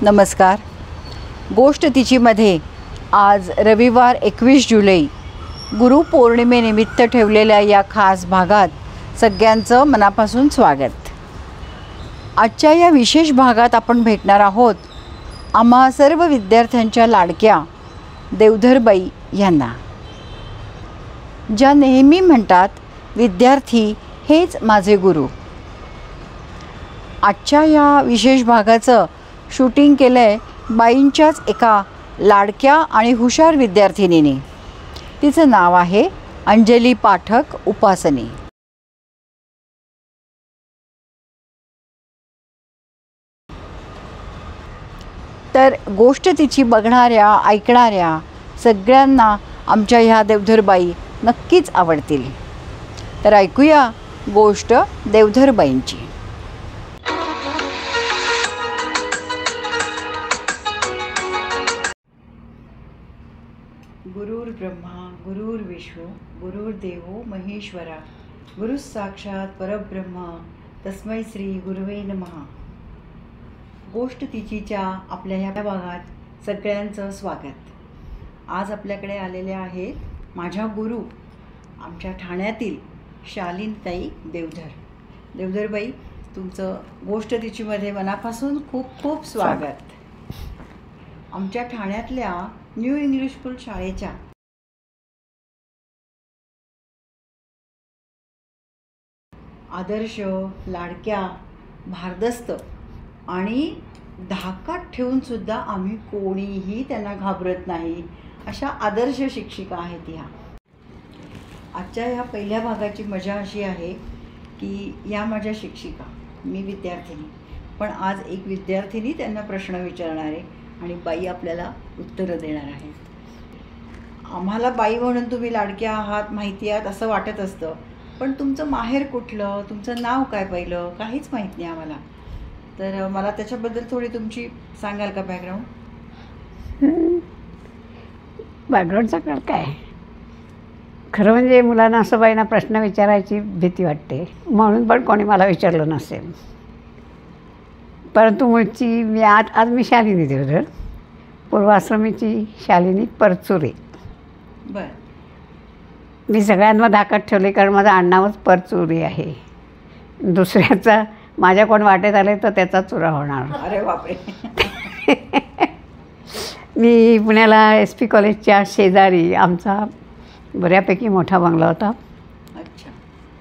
नमस्कार. गोष्ट तिचीमध्ये आज रविवार 21 जुलै गुरुपौर्णिमेनिमित्त ठेवलेल्या या खास भागात सगळ्यांचं मनापासून स्वागत. आजच्या या विशेष भागात आपण भेटणार आहोत आम्हा सर्व विद्यार्थ्यांच्या लाडक्या देवधरबाई यांना, ज्या नेहमी म्हणतात विद्यार्थी हेच माझे गुरु. आजच्या या विशेष भागाचं शूटिंग केलं आहे बाईंच्याच एका लाडक्या आणि हुशार विद्यार्थिनीने. तिचं नाव आहे अंजली पाठक उपासनी. तर गोष्ट तिची बघणाऱ्या ऐकणाऱ्या सगळ्यांना आमच्या ह्या देवधरबाई नक्कीच आवडतील. तर ऐकूया गोष्ट देवधरबाईंची. गुरुर्ब्रह्मा गुरुर्विष्णू गुरुर्देवो महेश्वरा गुरुः साक्षात परब्रह्म तस्मै श्री गुरुवे नमः. गोष्ट तिचीच्या आपल्या ह्या भागात सगळ्यांचं स्वागत. आज आपल्याकडे आलेले आहेत माझ्या गुरु, आमच्या ठाण्यातील शालीनताई देवधर. देवधरबाई, तुमचं गोष्ट तिचीमध्ये मनापासून खूप खूप स्वागत. आमच्या ठाण्यातल्या न्यू इंग्लिश स्कूल शाळेच्या आदर्श, लाडक्या, भारदस्त आणि धाकात ठेवून सुद्धा आम्ही कोणीही त्यांना घाबरत नाही अशा आदर्श शिक्षिका आहेत ह्या. आजच्या ह्या पहिल्या भागाची मजा अशी आहे की या माझ्या शिक्षिका, मी विद्यार्थिनी, पण आज एक विद्यार्थिनी त्यांना प्रश्न विचारणार आहे आणि बाई आपल्याला उत्तरं देणार आहेत. आम्हाला बाई म्हणून तुम्ही लाडक्या आहात, माहिती आहात असं वाटत असतं, पण तुमचं माहेर कुठलं, तुमचं नाव काय पहिलं, काहीच माहीत नाही आम्हाला. तर मला त्याच्याबद्दल थोडी तुमची सांगाल का बॅकग्राऊंड? बॅकग्राऊंडचं काय, खरं म्हणजे मुलांना असं बाईंना प्रश्न विचारायची भीती वाटते म्हणून पण कोणी मला विचारलं नसेल. परंतु मूळची आज मी शालिनी देवधर, पूर्वाश्रमीची शालिनी परचुरे. बरं. मी सगळ्यांना धाकात ठेवले कारण माझं आडनावच परचुरे आहे. दुसऱ्याचा माझ्या कोण वाटेत आले तर त्याचा चुरा होणार. अरे बापरे. मी पुण्याला SP कॉलेजच्या शेजारी आमचा बऱ्यापैकी मोठा बंगला होता. अच्छा.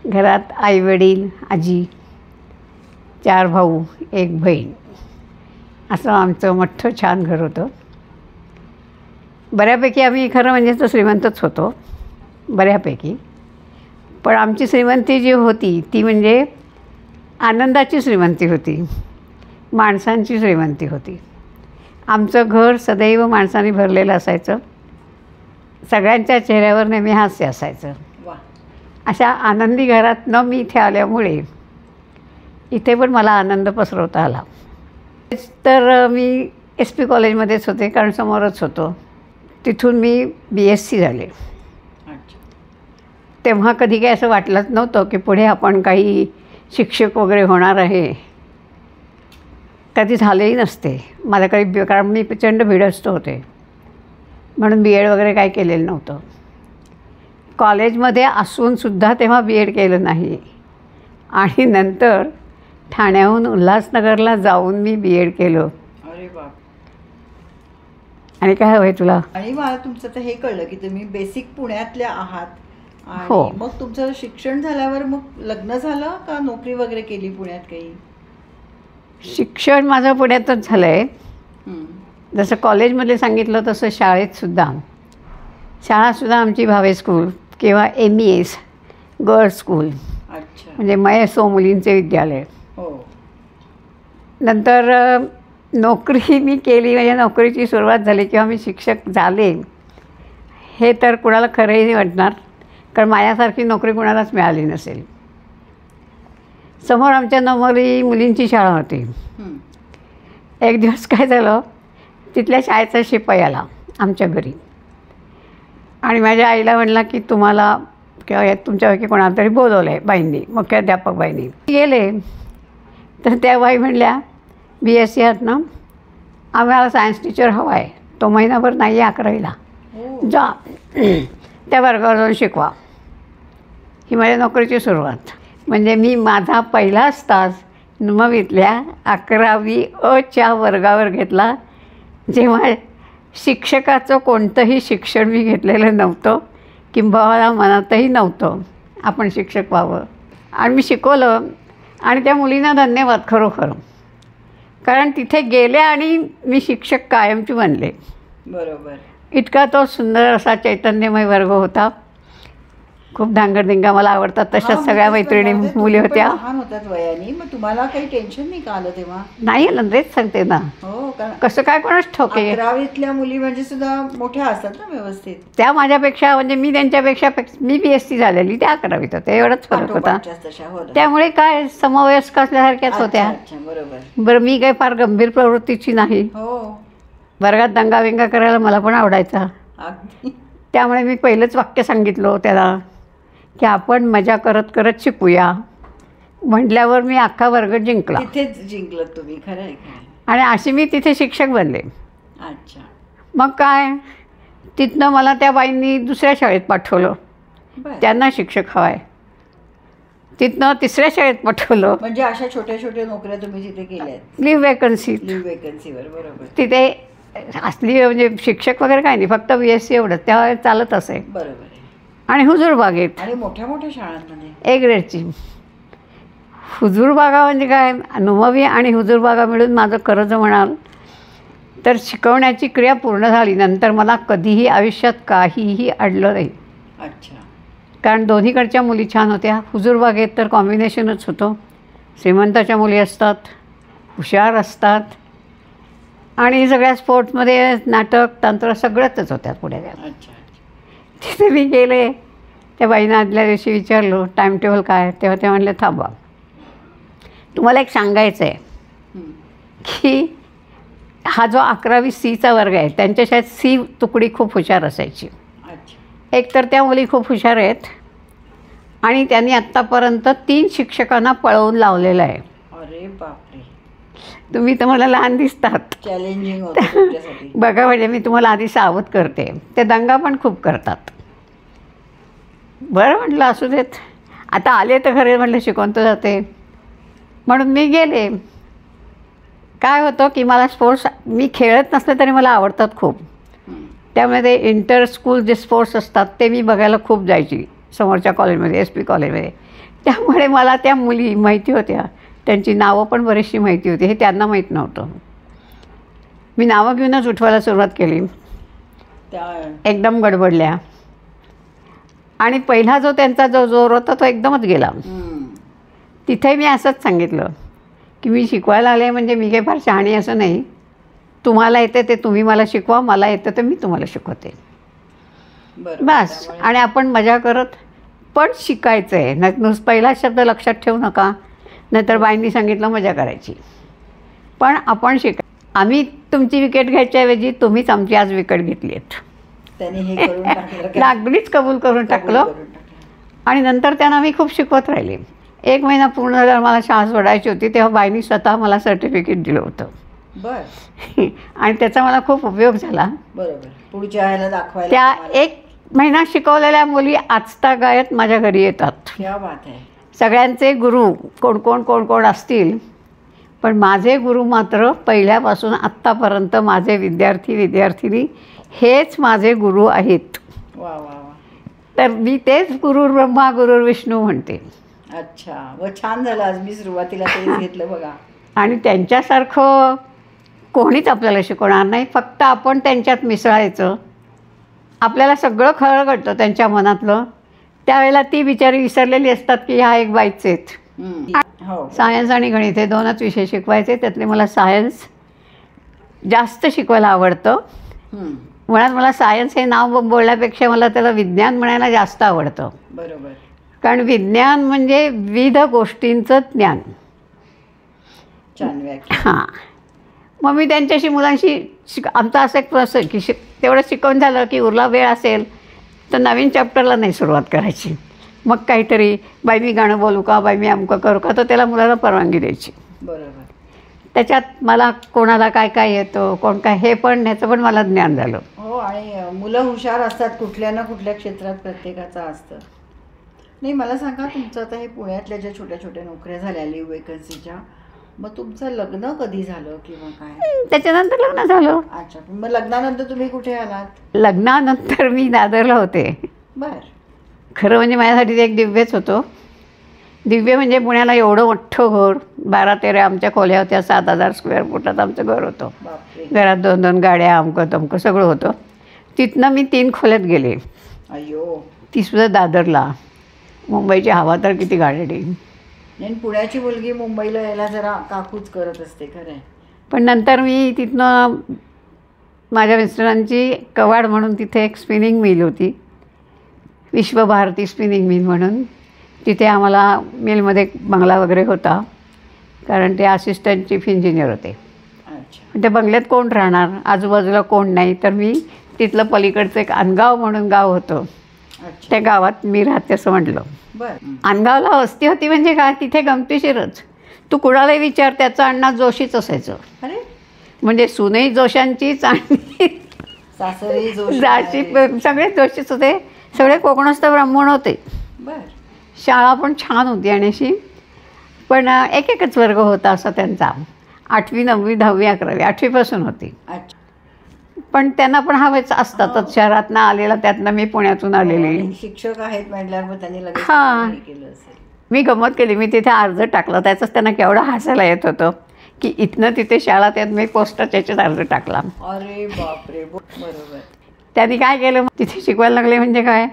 घरात आईवडील, आजी, 4 भाऊ, 1 बहीण, असं आमचं मोठं छान घर होतं. बऱ्यापैकी आम्ही खरं म्हणजे तर श्रीमंतच होतो, बऱ्यापैकी. पण आमची श्रीमंती जी होती ती म्हणजे आनंदाची श्रीमंती होती, माणसांची श्रीमंती होती. आमचं घर सदैव माणसांनी भरलेलं असायचं, सगळ्यांच्या चेहऱ्यावर नेहमी हास्य असायचं. वा. अशा आनंदी घरातनं मी इथे आल्यामुळे इथे पण मला आनंद पसरवता आला. तर मी SP कॉलेजमध्येच होते कारण समोरच होतो. तिथून मी BSc झाले. तेव्हा कधी काही असं वाटलंच नव्हतं की पुढे आपण काही शिक्षक वगैरे होणार आहे. कधी झालेही नसते माझं काही, कारण मी प्रचंड भिडस्त होते म्हणून BEd वगैरे काही केलेलं नव्हतं. कॉलेजमध्ये असूनसुद्धा तेव्हा BEd केलं नाही आणि नंतर ठाण्याहून उल्हासनगरला जाऊन मी BEd केलं. अरे बाप. आणि काय हवंय तुला? आणि मला तुमचं तर हे कळलं की तुम्ही बेसिक पुण्यातल्या आहात. हो. मग तुमचं शिक्षण झाल्यावर मग लग्न झालं का नोकरी वगैरे केली पुण्यात काही? शिक्षण माझं पुण्यातच झालं आहे. जसं कॉलेजमध्ये सांगितलं तसं शाळासुद्धा आमची भावे स्कूल किंवा MES गर्ल्स स्कूल. अच्छा. म्हणजे मयसो मुलींचे विद्यालय. हो. नंतर नोकरी मी केली, म्हणजे नोकरीची सुरुवात झाली किंवा मी शिक्षक झाले हे तर कुणाला खरंही नाही वाटणार, कारण माझ्यासारखी नोकरी कुणालाच मिळाली नसेल. समोर आमच्या नवरी मुलींची शाळा होती. एक दिवस काय झालं, तिथल्या शाळेचा शिपाई आला आमच्या घरी आणि माझ्या आईला म्हणला की तुम्हाला किंवा तुमच्यापैकी कोणाला तरी बोलवलं आहे बाईंनी, मुख्याध्यापक बाईंनी. गेले तर त्या बाई म्हणल्या BSc आहात ना, आम्हाला सायन्स टीचर हवा आहे, तो महिनाभर नाही आहे 11वीला, हो. जा त्या वर्गावर जाऊन शिकवा. ही माझ्या नोकरीची सुरुवात. म्हणजे मी माझा पहिलाच तास नववीतल्या 11वी अ वर्गावर घेतला, जेव्हा शिक्षकाचं कोणतंही शिक्षण मी घेतलेलं नव्हतं, किंबहुना मनातही नव्हतं आपण शिक्षक व्हावं. आणि मी शिकवलं आणि त्या मुलींना धन्यवाद खरोखर, कारण तिथे गेले आणि मी शिक्षक कायमची बनले. बरोबर. इतका तो सुंदर असा चैतन्यमय वर्ग होता. खूप धांगडधिंगा मला आवडतात तशाच सगळ्या मैत्रिणी मुली होत्या. लहान होतात वयाने, मग तुम्हाला काही टेन्शन नाही का आलं तेव्हा? नाही आलं, तेच सांगते ना. हो, कारण कसं काय कोणाच ठोके. 11वीतल्या मुली म्हणजे सुद्धा मोठ्या असतात ना व्यवस्थित. त्या माझ्यापेक्षा म्हणजे मी त्यांच्यापेक्षा मी BSc झालेली, त्या 11वीत होत्या, एवढाच फरक होता. त्यामुळे काय समवयस्क असल्यासारख्याच होत्या. बरोबर. बरं, मी काही फार गंभीर प्रवृत्तीची नाही. हो. वर्गात दंगाविंगा करायला मला पण आवडायचा. अगदी. त्यामुळे मी पहिलंच वाक्य सांगितलं त्याला की आपण मजा करत करत शिकूया. म्हटल्यावर मी अख्खा वर्ग जिंकला. तिथेच जिंकलं तुम्ही, खरं आहे. आणि अशी मी तिथे शिक्षक बनले. अच्छा. मग काय, तिथनं मला त्या बाईंनी दुसऱ्या शाळेत पाठवलं, त्यांना शिक्षक हवा आहे. तिथनं तिसऱ्या शाळेत पाठवलं. म्हणजे अशा छोट्या छोट्या नोकऱ्या तुम्ही तिथे केल्यात? लिव्ह वेकन्सीवर. बरोबर. तिथे असली म्हणजे शिक्षक वगैरे काय नाही, फक्त BSc एवढंच त्या चालत असे. बरोबर. आणि हुजूरबागेत आणि मोठ्या मोठ्या शाळांमध्ये A ग्रेडची हुजूरबागा. म्हणजे काय, नववी आणि हुजूरबागा मिळून माझं खरं जर म्हणाल तर शिकवण्याची क्रिया पूर्ण झाली नंतर मला कधीही आयुष्यात काहीही अडलं नाही. अच्छा. कारण दोन्हीकडच्या मुली छान होत्या. हुजूरबागेत तर कॉम्बिनेशनच होतं, श्रीमंताच्या मुली असतात, हुशार असतात आणि सगळ्या स्पोर्ट्समध्ये नाटक तंत्र सगळंच होत्या पुढे. अच्छा. तिथे मी गेले, त्या बाईनं आदल्या दिवशी विचारलं टाईम टेबल काय, तेव्हा ते म्हणले थांबा, तुम्हाला एक सांगायचं आहे की हा जो 11वी C वर्ग आहे त्यांच्या शाळेत C तुकडी खूप हुशार असायची. एक तर त्या मुली खूप हुशार आहेत आणि त्यांनी आत्तापर्यंत 3 शिक्षकांना पळवून लावलेलं आहे. अरे बापरे. तुम्ही तर मला लहान दिसतात. चॅलेंजिंग होतं तुमच्यासाठी. बघा, म्हणजे मी तुम्हाला आधी सावध करते, ते दंगा पण खूप करतात. बरं म्हटलं असू देत, आता आले तर खरे म्हटलं शिकवून तर जाते, म्हणून मी गेले. काय होतं की मला स्पोर्ट्स, मी खेळत नसले तरी मला आवडतात खूप. त्यामुळे ते इंटर स्कूल जे स्पोर्ट्स असतात ते मी बघायला खूप जायची समोरच्या कॉलेजमध्ये, SP कॉलेजमध्ये. त्यामुळे मला त्या मुली माहिती होत्या, त्यांची नावं पण बरीचशी माहिती होती, हे त्यांना माहीत नव्हतं. मी नावं घेऊनच उठवायला सुरुवात केली. एकदम गडबडल्या आणि पहिला जो त्यांचा जो जोर होता तो एकदमच गेला. तिथे मी असंच सांगितलं की मी शिकवायला आले म्हणजे मी काही फार शहाणी असं नाही, तुम्हाला येते ते तुम्ही मला शिकवा, मला येतं ते मी तुम्हाला शिकवते, बस. आणि आपण मजा करत पण शिकायचं आहे. नाही पहिला शब्द लक्षात ठेवू नका, नाहीतर बाईंनी सांगितलं मजा करायची, पण आपण आम्ही तुमची विकेट घ्यायच्याऐवजी तुम्हीच आमची आज विकेट घेतली आहेत. लागलीच कबूल करून टाकलं. आणि नंतर त्यांना मी खूप शिकवत राहिले. 1 महिना पूर्ण झाल्यावर मला शाळा सोडायची होती, तेव्हा बाईंनी स्वतः मला सर्टिफिकेट दिलं होतं. आणि त्याचा मला खूप उपयोग झाला. पुढच्या ह्याला दाखवायला. त्या 1 महिना शिकवलेल्या मुली आजतागायत माझ्या घरी येतात. सगळ्यांचे गुरु कोण कोण असतील, पण माझे गुरु मात्र पहिल्यापासून आत्तापर्यंत माझे विद्यार्थिनी हेच माझे गुरु आहेत. तर मी तेच गुरुर् ब्रह्मा गुरुर् विष्णू म्हणते. अच्छा, व छान झालं, आज मी सुरुवातीला तेच घेतलं बघा. आणि त्यांच्यासारखं कोणीच आपल्याला शिकवणार नाही, फक्त आपण त्यांच्यात मिसळायचं. आपल्याला सगळं खरं कळतं त्यांच्या मनातलं. त्यावेळेला ती बिचारी विसरलेली असतात की ह्या एक बाईच आहेत. सायन्स आणि गणित हे 2च विषय शिकवायचे, त्यातले मला सायन्स जास्त शिकवायला आवडतं. मुळात मला सायन्स हे नाव बोलण्यापेक्षा मला त्याला विज्ञान म्हणायला जास्त आवडतं. बरोबर. कारण विज्ञान म्हणजे विविध गोष्टींचं ज्ञान. हां, मग मी त्यांच्याशी मुलांशी आमचा असं एक प्रोसेस की तेवढं शिकवून झालं की उरला वेळ असेल तर नवीन चॅप्टरला नाही सुरुवात करायची. मग काहीतरी बाई मी गाणं बोलू का, बाई मी अमकं करू का, तर त्याला मुलाला परवानगी द्यायची. बरोबर. त्याच्यात मला कोणाला काय काय येतं, कोण काय, हे पण ह्याचं पण मला ज्ञान झालं. हो, आणि मुलं हुशार असतात कुठल्या ना कुठल्या क्षेत्रात, प्रत्येकाचं असतं. नाही, मला सांगा, तुमचं आता हे पुण्यातल्या ज्या छोट्या छोट्या नोकऱ्या झाल्या लिव्ह वेकन्सीच्या, मग तुमचं लग्न कधी झालं किंवा काय? त्याच्यानंतर लग्न झालं. अच्छा, मग लग्नानंतर तुम्ही कुठे आलात? लग्नानंतर मी दादरला होते. बर. खरं म्हणजे माझ्यासाठी ते एक दिव्यच होतं. दिव्य म्हणजे पुण्याला एवढं मोठं घर, 12-13 आमच्या खोल्या होत्या, 7,000 स्क्वेअर फुटात आमचं घर होतं. बापरे. घरात 2-2 गाड्या, अमकं तमकं सगळं होतं. तिथनं मी 3 खोल्यात गेले. अय्यो. तीसुद्धा दादरला. मुंबईची हवा तर किती गाडी. आणि पुण्याची मुलगी मुंबईला यायला जरा काकूच करत असते, खरं आहे. पण नंतर मी तिथनं माझ्या मिस्टरांची कवाड म्हणून तिथे एक स्पिनिंग मिल होती, विश्वभारती स्पिनिंग मिल म्हणून. तिथे आम्हाला मिलमध्ये बंगला वगैरे होता, कारण ते असिस्टंट चीफ इंजिनियर होते. अच्छा. त्या बंगल्यात कोण राहणार, आजूबाजूला कोण नाही. तर मी तिथलं पलीकडचं एक अनगाव म्हणून गाव होतं, अच्छा. त्या गावात मी राहते असं म्हटलं. बरं. अनगावला वस्ती होती म्हणजे काय, तिथे गमतीशीरच. तू कुणालाही विचार, त्याचं अण्णा जोशीच असायचं. अरे, म्हणजे सुनई जोशांचीच आणि सासरी जोशी जाशी, आहे. सगळे जोशीच होते. सगळे कोकणस्थ ब्राह्मण होते. बरं. शाळा पण छान होती आणि अशी, पण एकच वर्ग होता असा त्यांचा. 8वी 9वी 10वी 11वी 8वीपासून होती. अच्छा. पण त्यांना पण हवेच असतातच. शहरातनं आलेला, त्यातनं मी पुण्यातून आलेली. आणि शिक्षक आहेत म्हटल्यावर मग त्यांनी लगेच हां. हे केलं असेल. मी गंमत केली, मी तिथे अर्ज टाकला. त्याचंच त्यांना केवढं हसायला येत होतं की इथनं तिथे शाळा, त्यात मी पोस्टाच्या याच्यात अर्ज टाकला. अरे बापरे. बरोबर. त्यांनी काय केलं, तिथे शिकवायला लागले म्हणजे काय,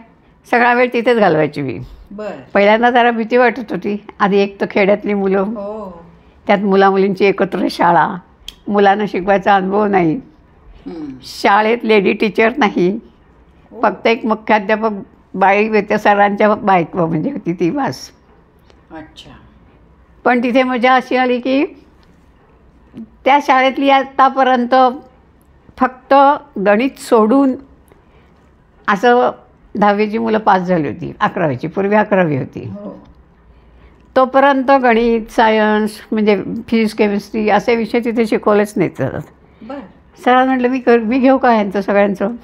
सगळा वेळ तिथेच घालवायची मी. बरं. पहिल्यांदा जरा भीती वाटत होती. आधी एक तर खेड्यातली मुलं, हो. त्यात मुलामुलींची एकत्र शाळा, मुलांना शिकवायचा अनुभव नाही, शाळेत लेडी टीचर नाही, फक्त एक मुख्याध्यापक बाई त्या सरांच्या बायक म्हणजे होती ती, बस. अच्छा. पण तिथे मजा अशी आली की त्या शाळेतली आतापर्यंत फक्त गणित सोडून असं 10वीची मुलं पास झाली होती. 11वीची, पूर्वी 11वी होती. हो. तोपर्यंत गणित, सायन्स म्हणजे फिजिक्स, केमिस्ट्री असे विषय तिथे शिकवलेच नाहीत. बरं. सरांना म्हटलं मी घेऊ का यांचं सगळ्यांचं.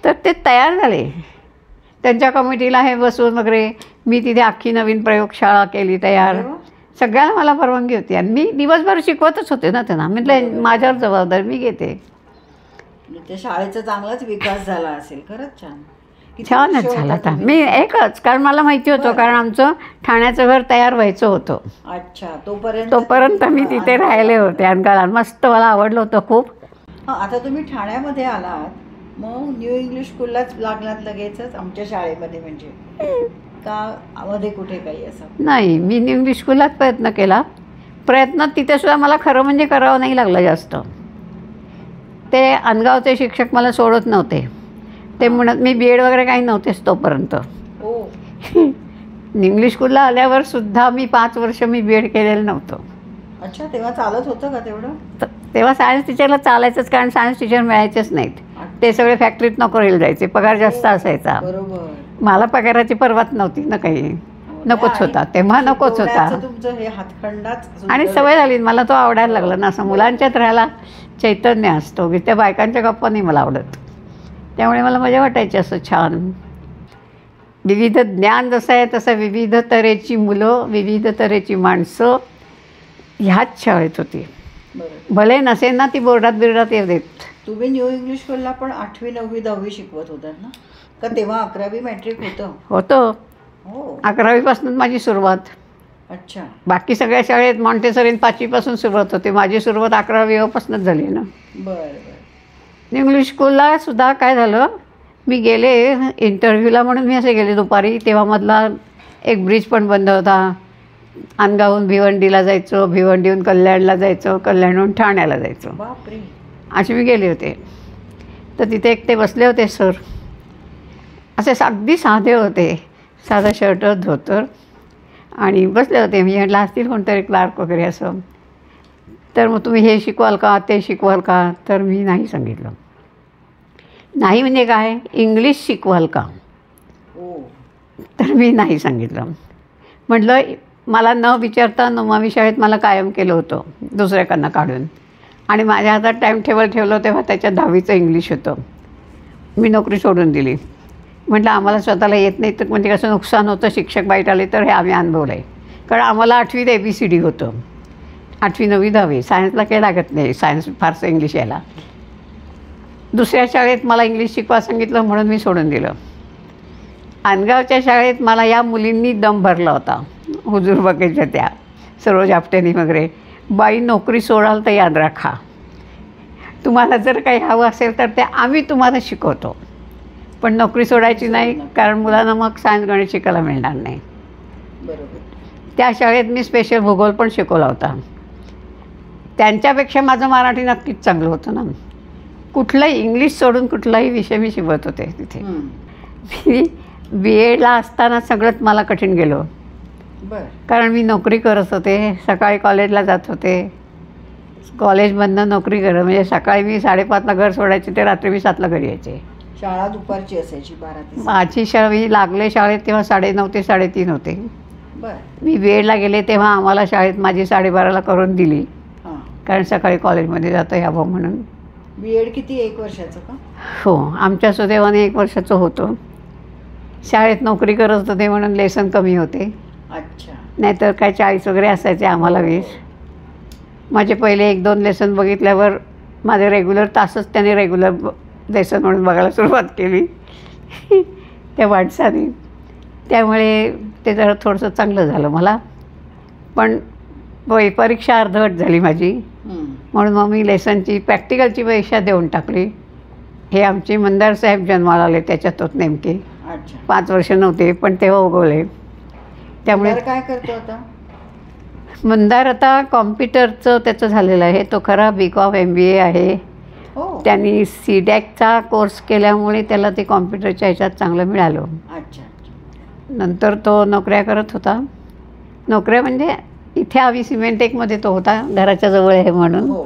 तर ते तयार झाले. त्यांच्या कमिटीला हे बसवून वगैरे मी तिथे अख्खी नवीन प्रयोगशाळा केली तयार. सगळ्यांना मला परवानगी होती आणि मी दिवसभर शिकवतच होते ना त्यांना. म्हटलं माझ्यावर जबाबदारी, मी घेते. त्या शाळेचा चांगलाच विकास झाला असेल. खरंच छान. छानच झाला आता. मी एकच, कारण मला माहिती होतं, कारण आमचं ठाण्याचं घर तयार व्हायचं होतं. अच्छा. तोपर्यंत मी तिथे राहिले होते अनगाळात. मस्त मला आवडलं होतं खूप. हां. आता तुम्ही ठाण्यामध्ये आलात, मग न्यू इंग्लिश स्कूललाच लागलात लगेचच आमच्या शाळेमध्ये, म्हणजे का मध्ये कुठे काही असं? नाही, मी न्यू इंग्लिश स्कूलात प्रयत्न केला. प्रयत्न तिथेसुद्धा मला खरं म्हणजे करावं नाही लागलं जास्त. ते अनगावचे शिक्षक मला सोडत नव्हते. ते म्हणत, मी बी एड वगैरे काही नव्हतेच तोपर्यंत. हो. इंग्लिश स्कूलला आल्यावर सुद्धा मी 5 वर्ष मी बी एड केलेलं नव्हतं. अच्छा. तेव्हा चालत होतं का तेवढं? तेव्हा सायन्स टीचरला चालायचंच, कारण सायन्स टीचर मिळायचेच नाहीत. ते सगळे फॅक्टरीत नोकरीला जायचे, पगार जास्त असायचा. बरोबर. मला पगाराची पर्वाच नव्हती ना काही. नकोच होता तेव्हा, नकोच होता. तुमचं हे हातखंडाच. आणि सवय झाली, मला तो आवडायला लागला ना. असं मुलांच्यात राहायला चैतन्य असतो की त्या बायकांच्या गप्पा नाही मला आवडत. त्यामुळे मला मजा वाटायची असं छान. विविध ज्ञान जसं आहे तसं विविध तऱ्हेची मुलं, विविध तऱ्हेची माणसं ह्याच शाळेत होती. भले नसेल ना ती बोर्डात बिर्डात येऊ देत. तुम्ही न्यू इंग्लिश स्कूलला पण 8वी 9वी 10वी शिकवत होतात ना? का तेव्हा 11वी मॅट्रिक होतं? हो. 11वीपासून माझी सुरुवात. अच्छा. बाकी सगळ्या शाळेत मॉन्टेसरीन 5वीपासून सुरुवात होते. माझी सुरुवात 11वीपासूनच झाली ना. बरं. इंग्लिश स्कूलला सुद्धा काय झालं, मी गेले इंटरव्ह्यूला म्हणून मी असे गेले दुपारी. तेव्हा मधला एक ब्रिज पण बंद होता. अनगावहून भिवंडीला जायचो, भिवंडीहून कल्याणला जायचो, कल्याणहून ठाण्याला जायचो. बापरे. असे मी गेले होते. तर तिथे एक ते बसले होते सर, असे अगदी साधे होते, साधा शर्ट धोतर, आणि बसले होते. मी म्हटलं असतील कोणतरी क्लार्क वगैरे असं. तर मग तुम्ही हे शिकवाल का, ते शिकवाल का? तर मी नाही सांगितलं. नाही म्हणजे काय, इंग्लिश शिकवाल का? तर मी नाही सांगितलं. म्हटलं मला न विचारता 9वी शाळेत मला कायम केलं होतं दुसऱ्याकडनं काढून. आणि माझ्या हातात टाईम टेबल ठेवलं तेव्हा त्याच्यात 10वीचं इंग्लिश होतं. मी नोकरी सोडून दिली. म्हटलं आम्हाला स्वतःला येत नाही तर म्हणजे कसं नुकसान होतं, शिक्षक वाईट आले तर हे आम्ही अनुभवलं आहे. कारण आम्हाला 8वीत ABCD होतं. 8वी 9वी 10वी सायन्सला काही लागत नाही, सायन्स फारसं इंग्लिश यायला. दुसऱ्या शाळेत मला इंग्लिश शिकवा सांगितलं म्हणून मी सोडून दिलं. आनगावच्या शाळेत मला या मुलींनी दम भरला होता, हुजूर बघायच्या त्या सरोज आपटेनी वगैरे. बाई नोकरी सोडाल तर याद राखा, तुम्हाला जर काही हवं असेल तर ते आम्ही तुम्हाला शिकवतो, पण नोकरी सोडायची नाही, कारण मुलांना मग सायन्स गणित शिकायला मिळणार नाही. बरोबर. त्या शाळेत मी स्पेशल भूगोल पण शिकवला होता. त्यांच्यापेक्षा माझं मराठी नक्कीच चांगलं होतं ना. कुठलंही इंग्लिश सोडून कुठलाही विषय मी शिकवत होते तिथे. मी BEdला असताना सगळंच मला कठीण गेलो, बरं. कारण मी नोकरी करत होते, सकाळी कॉलेजला जात होते, कॉलेजमधनं नोकरी करत, म्हणजे सकाळी मी 5:30ला घर सोडायचे ते रात्री मी 7ला घरी यायचे. शाळा दुपारची असायची 12 ते 7. माझी शाळा मी लागले शाळेत तेव्हा 9:30 ते 3:30 होते. बरं. मी BEdला गेले तेव्हा आम्हाला शाळेत माझी 12:30ला करून दिली, हां. कारण सकाळी कॉलेजमध्ये जाता यावं म्हणून. BEd किती 1 वर्षाचं का? हो, आमच्या सुदैवाने 1 वर्षाचं होतं. शाळेत नोकरी करत होते म्हणून लेसन कमी होते, अच्छा. नाहीतर काय 40 वगैरे असायचे, आम्हाला 20. माझे पहिले 1-2 लेसन बघितल्यावर माझे रेग्युलर तासच त्याने रेग्युलर लेसन म्हणून बघायला सुरुवात केली त्या माणसाने. त्यामुळे ते जरा थोडंसं चांगलं झालं मला. पण परीक्षा अर्धवट झाली माझी, म्हणून मग मी लेसनची प्रॅक्टिकलची परीक्षा देऊन टाकली. हे आमचे मंदार साहेब जन्माला आले त्याच्यातच नेमके. अच्छा. 5 वर्ष नव्हते पण तेव्हा उगवले. त्यामुळे काय करतो आता? मंदार आता कॉम्प्युटरचं त्याचं झालेलं आहे. तो खरा BCom MBA आहे. हो. त्यांनी CDACचा कोर्स केल्यामुळे त्याला ते कॉम्प्युटरच्या ह्याच्यात चांगलं मिळालं. अच्छा. नंतर तो नोकऱ्या करत होता. नोकऱ्या म्हणजे इथे आम्ही सिमेंटेकमध्ये तो होता, घराच्या जवळ आहे म्हणून. हो.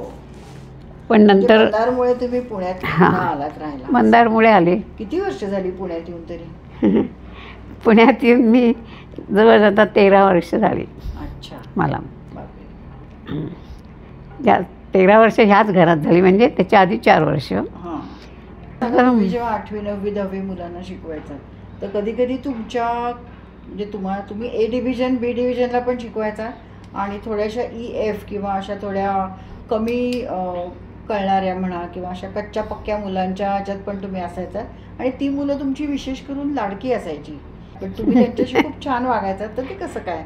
पण नंतर मंदारमुळे तुम्ही पुण्यात आलात राहायला? मंदारमुळे आले. किती वर्ष झाली पुण्यात येऊन तरी? पुण्यात येऊन मी जवळ आता 13 वर्ष झाली. अच्छा. मला बापरे. या 13 वर्ष ह्याच घरात झाली, म्हणजे त्याच्या आधी 4 वर्ष. हां. तुम्ही जेव्हा 8वी 9वी 10वी मुलांना शिकवायचा तर कधी कधी तुमच्या म्हणजे तुम्ही A डिव्हिजन B डिव्हिजनला पण शिकवायचा आणि थोड्याशा EF किंवा अशा थोड्या कमी कळणाऱ्या म्हणा किंवा अशा कच्च्या पक्क्या मुलांच्या ह्याच्यात पण तुम्ही असायचा आणि ती मुलं तुमची विशेष करून लाडकी असायची, पण तुम्ही त्यांच्याशी खूप छान वागायचा. तर ते कसं काय?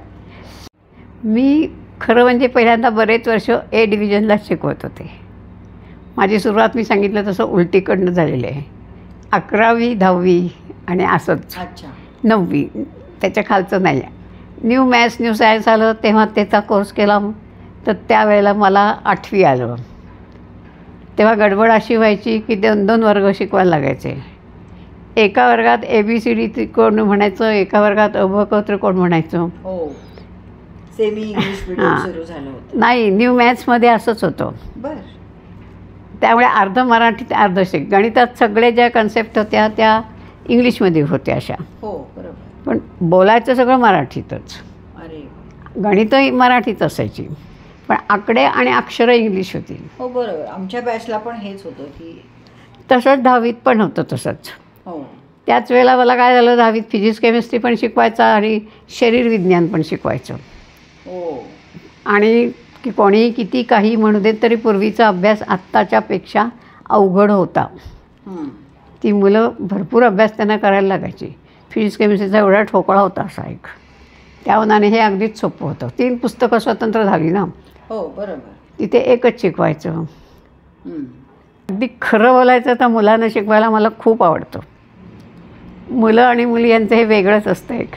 मी खरं म्हणजे पहिल्यांदा बरेच वर्ष A डिव्हिजनला शिकवत होते. माझी सुरुवात मी सांगितलं तसं उलटीकडनं झालेली आहे. 11वी 10वी आणि असंच. अच्छा. 9वी त्याच्या खालचं नाही आहे. न्यू मॅथ्स न्यू सायन्स आलं तेव्हा त्याचा कोर्स केला, तर त्यावेळेला मला 8वी आलं. तेव्हा गडबड अशी व्हायची की 2-2 वर्ग शिकवायला लागायचे. एका वर्गात ABCD त्रिकोण म्हणायचं, एका वर्गात अबक त्रिकोण म्हणायचं. हो. सेमी इंग्लिश मीडियम सुरू झालं होतं. नाही, न्यू मॅथ्समध्ये असंच होतं. बरं. त्यामुळे अर्ध मराठीत अर्ध शिक. गणितात सगळे ज्या कन्सेप्ट होत्या त्या इंग्लिशमध्ये होत्या अशा. हो बरोबर. पण बोलायचं सगळं मराठीतच. अरे. गणितही मराठीत असायची, पण आकडे आणि अक्षरं इंग्लिश होती. हो बरोबर. आमच्या बॅचला पण हेच होतं की तसंच 10वीत पण होतं तसंच. हो. त्याच वेळेला मला काय झालं, 10वीत फिजिक्स केमिस्ट्री पण शिकवायचा आणि शरीर विज्ञान पण शिकवायचं. हो. आणि की कोणीही किती काही म्हणू देत तरी पूर्वीचा अभ्यास आत्ताच्यापेक्षा अवघड होता. ती मुलं भरपूर अभ्यास त्यांना करायला लागायची. फिजिक्स केमिस्ट्रीचा एवढा ठोकळा होता असा एक. त्या उन्हाने हे अगदीच सोपं होतं. 3 पुस्तकं स्वतंत्र झाली ना. हो बरोबर. तिथे एकच शिकवायचं. अगदी खरं बोलायचं तर मुलांना शिकवायला मला खूप आवडतं. मुलं आणि मुली यांचं हे वेगळंच असतं एक.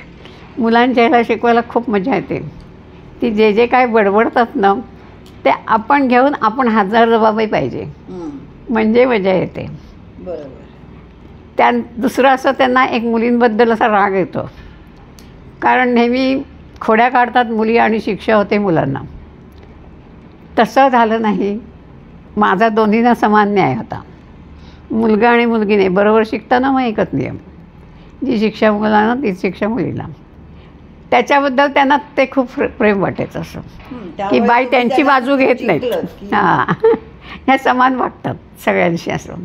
मुलांच्या ह्याला शिकवायला खूप मजा येते. ती जे जे काय बडबडतात ना ते आपण घेऊन आपण हजर जबाबही पाहिजे, म्हणजे मजा येते. बरोबर. दुसरं असं त्यांना एक मुलींबद्दल असा राग येतो, कारण नेहमी खोड्या काढतात मुली आणि शिक्षा होते मुलांना. तसं झालं नाही. माझा दोन्हींना समान न्याय होता. मुलगा आणि मुलगीने बरोबर शिकताना मग एकच नियम, जी शिक्षा मुलांना तीच शिक्षा मुलीला. त्याच्याबद्दल त्यांना ते खूप प्रेम वाटायचं असं की त्यामुळे बाई तुम्ही त्यांची त्यांना बाजू घेत नाहीत. जिंकलत की हां ह्या समान वागतात सगळ्यांशी असं.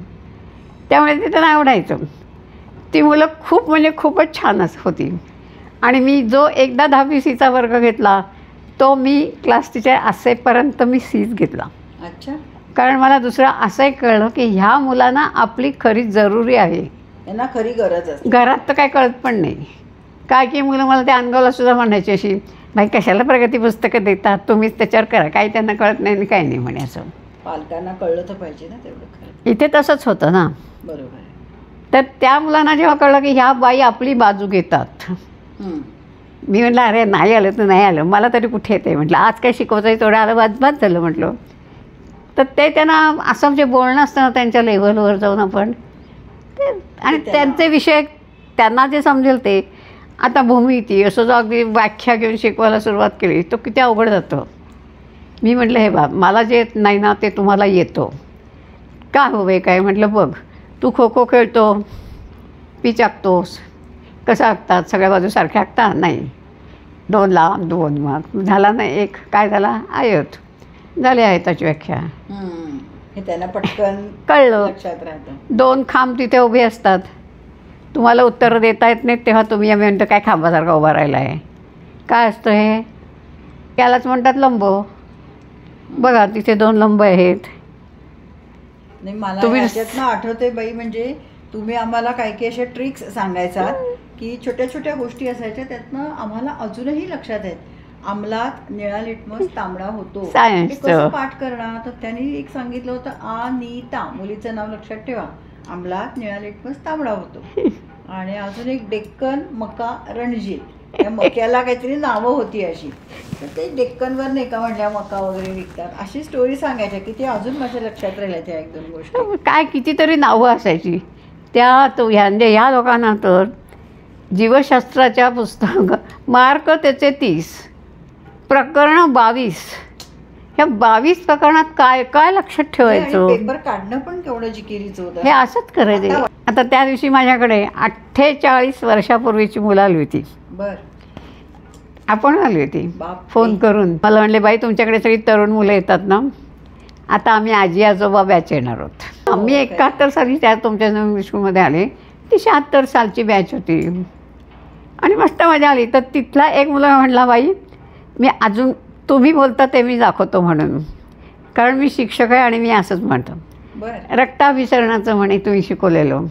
त्यामुळे ते त्यांना आवडायचं. ती मुलं खूप म्हणजे खूपच छान होती. आणि मी जो एकदा 10वी सीचा वर्ग घेतला तो मी क्लास टीचर असेपर्यंत मी सीच घेतला. अच्छा. कारण मला दुसरं असंही कळलं की ह्या मुलांना आपली खरी जरुरी आहे. यांना खरी गरज असते. घरात तर काय कळत पण नाही. काय की मुलं मला ते अनगावला सुद्धा म्हणायची अशी, बाई कशाला प्रगती पुस्तकं देतात, तुम्हीच त्याच्यावर करा, काही त्यांना कळत नाही आणि काही नाही म्हणे असं. पालकांना कळलं तर पाहिजे ना तेवढं खरं. इथे तसंच होतं ना. बरोबर आहे. तर त्या मुलांना जेव्हा कळलं की ह्या बाई आपली बाजू घेतात, मी म्हटलं अरे नाही आलं तर नाही आलं, मला तरी कुठे येते म्हटलं, आज काय शिकवतं आहे तेवढं आलं बाद झालं म्हटलं. तर ते त्यांना असं जे बोलणं असतं ना त्यांच्या लेवलवर जाऊन आपण ते आणि त्यांचे विषय त्यांना जे समजेल ते. आता भूमिती असं जो अगदी व्याख्या घेऊन शिकवायला सुरुवात केली तो किती अवघड जातं. मी म्हटलं हे बा मला जे येत नाही ना ते तुम्हाला येतो. काय हवं आहे काय म्हटलं, बघ तू खो खो खेळतो, पिच आखतोस, कसं आखतात, सगळ्या बाजू सारख्या आखतात नाही, 2 लांब 2 मग झाला नाही 1 काय झाला आयत झाली आयताची व्याख्या. हे त्यांना पटकन कळलं. लक्षात राहतं. 2 खांब तिथे उभे असतात, तुम्हाला उत्तरं देता येत नाहीत तेव्हा तुम्ही आम्ही म्हणतो काय खांबासारखा उभा राहिला आहे, काय असतं हे, त्यालाच म्हणतात लंब. बघा तिथे 2 लंब आहेत. नाही मला याच्यातनं आठवते बाई, म्हणजे तुम्ही आम्हाला काही काही अशा ट्रिक्स सांगायचा की छोट्या छोट्या गोष्टी असायच्या त्यातनं आम्हाला अजूनही लक्षात आहेत. अंमलात निळा लिटमस तांबडा होतो, सायन्स कसं पाठ करणार. तर त्यांनी एक सांगितलं होतं अनिता, मुलीचं नाव लक्षात ठेवा, अंमलात निळा लिटमस तांबडा होतो. आणि अजून एक डेक्कन मका रणजित, त्या मक्याला काहीतरी नावं होती अशी, तर ते डेक्कनवर नाही का म्हटल्या मका वगैरे विकतात, अशी स्टोरी सांगायच्या की ते अजून माझ्या लक्षात राहिल्या त्या 1-2 गोष्टी. काय कितीतरी नावं असायची त्या. तो ह्या लोकांना तर जीवशास्त्राच्या पुस्तक मार्क त्याचे 30, प्रकरण 22, ह्या 22 प्रकरणात काय काय लक्षात ठेवायचं. पेपर काढणं पण केवढं जिकिरीचं होतं. हे असंच करायचं. आता त्या दिवशी माझ्याकडे 48 वर्षापूर्वीची मुलं आली होती. बर. आपण आली होती बाप. फोन करून. मला म्हणले बाई तुमच्याकडे सगळी तरुण मुलं येतात ना, आता आम्ही आजी आजोबा बॅच येणार आहोत. आम्ही 71 साली त्या तुमच्या स्कूलमध्ये आले, ती 76 सालची बॅच होती आणि मस्त मजा आली. तर तिथला एक मुलगा म्हणला बाई मी अजून तुम्ही बोलता ते मी दाखवतो म्हणून, कारण मी शिक्षक आहे आणि मी असंच म्हणतो. रक्ताभिसरणाचं म्हणे तुम्ही शिकवलेलं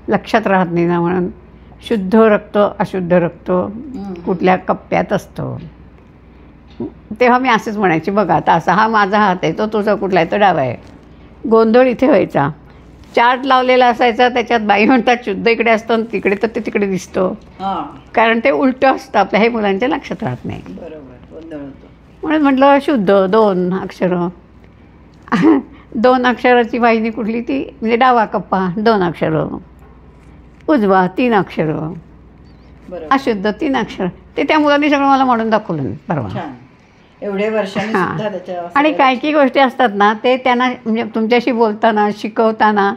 लक्षात राहत नाही ना, म्हणून शुद्ध रक्त अशुद्ध रक्त कुठल्या कप्प्यात असतं. तेव्हा मी असंच म्हणायची, बघा आता असा हा माझा हात आहे, तो तुझा कुठला आहे तो डावा आहे. गोंधळ इथे व्हायचा. चार्ट लावलेला असायचा, त्याच्यात बाई म्हणतात शुद्ध इकडे असतं आणि तिकडे तर ते तिकडे दिसतो, कारण ते उलटं असतं. आपल्या हे मुलांच्या लक्षात राहत नाही. म्हणून म्हटलं शुद्ध 2 अक्षरं 2 अक्षराची वाहिनी कुठली ती, म्हणजे डावा कप्पा 2 अक्षरं, उजवा 3 अक्षरं, अशुद्ध 3 अक्षर. ते त्या मुलांनी सगळं मला म्हणून दाखवलं परवा. एवढ्या वर्षांनी. आणि काही काही गोष्टी असतात ना ते त्यांना म्हणजे तुमच्याशी बोलताना शिकवताना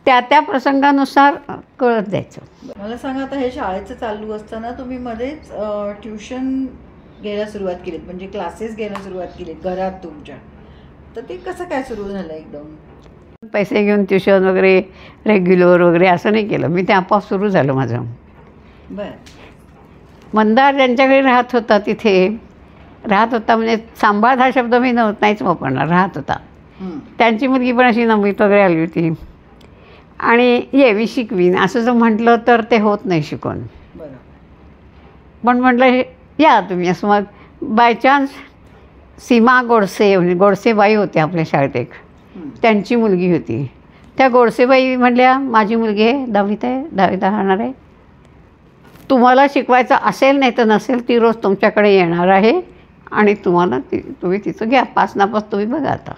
त्या त्या प्रसंगानुसार कळत द्यायचं. मला सांगा, आता हे शाळेचं चालू असताना तुम्ही मध्येच ट्युशन घ्यायला सुरुवात केलीत, म्हणजे क्लासेस घ्यायला सुरुवात केलीत घरात तुमच्या, तर ते कसं काय सुरू झालं? एकदम पैसे घेऊन ट्युशन वगैरे रेग्युलर वगैरे असं नाही केलं मी, ते आपोआप सुरू झालं माझं. बरं. मंदार ज्यांच्याकडे राहत होता तिथे राहत होता, म्हणजे सांभाळत हा शब्द मी नाहीच वापरणार, राहत होता. त्यांची मुलगी पण अशी 9वीत वगैरे आली होती आणि ये मी शिकवीन असं जर म्हटलं तर ते होत नाही शिकवून. पण म्हटलं हे या तुम्ही असं. मग बाय चान्स सीमा गोडसे, म्हणजे गोडसेबाई होत्या आपल्या शाळेत एक, त्यांची मुलगी होती. त्या गोडसेबाई म्हटल्या माझी मुलगी आहे 10वीत आहे, 10वीत राहणार आहे, तुम्हाला शिकवायचं असेल नाही तर नसेल ती रोज तुमच्याकडे येणार आहे आणि तुम्हाला तुम्ही तिचं घ्या, पास नापास तुम्ही बघा आता.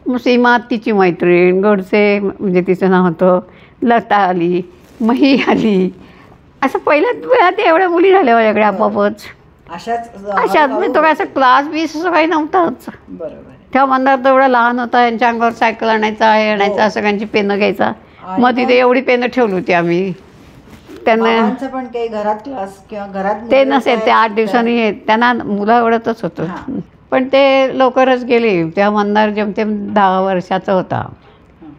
मग सीमा तिची मैत्रीण, गोडसे म्हणजे तिचं नाव होतं, लता आली, मही आली, असं पहिल्याच वेळात एवढ्या मुली झाल्या माझ्याकडे आपोआपच. अशाच म्हणजे तो काय असं क्लास बीस असं काही नव्हताच. तेव्हा मंदार तर एवढा लहान होता, यांच्या अंगावर सायकल आणायचा हे आणायचा, सगळ्यांची पेनं घ्यायचा. मग तिथे एवढी पेनं ठेवली होती आम्ही, त्यांना बाबांचं पण काही घरात क्लास किंवा घरात ते मुलं नसेल, ते काय 8 दिवसांनी येत, त्यांना मुलं आवडतच होतं. हां. पण ते लवकरच गेली. तेव्हा मंदार जेमतेम 10 वर्षाचा होता. हां.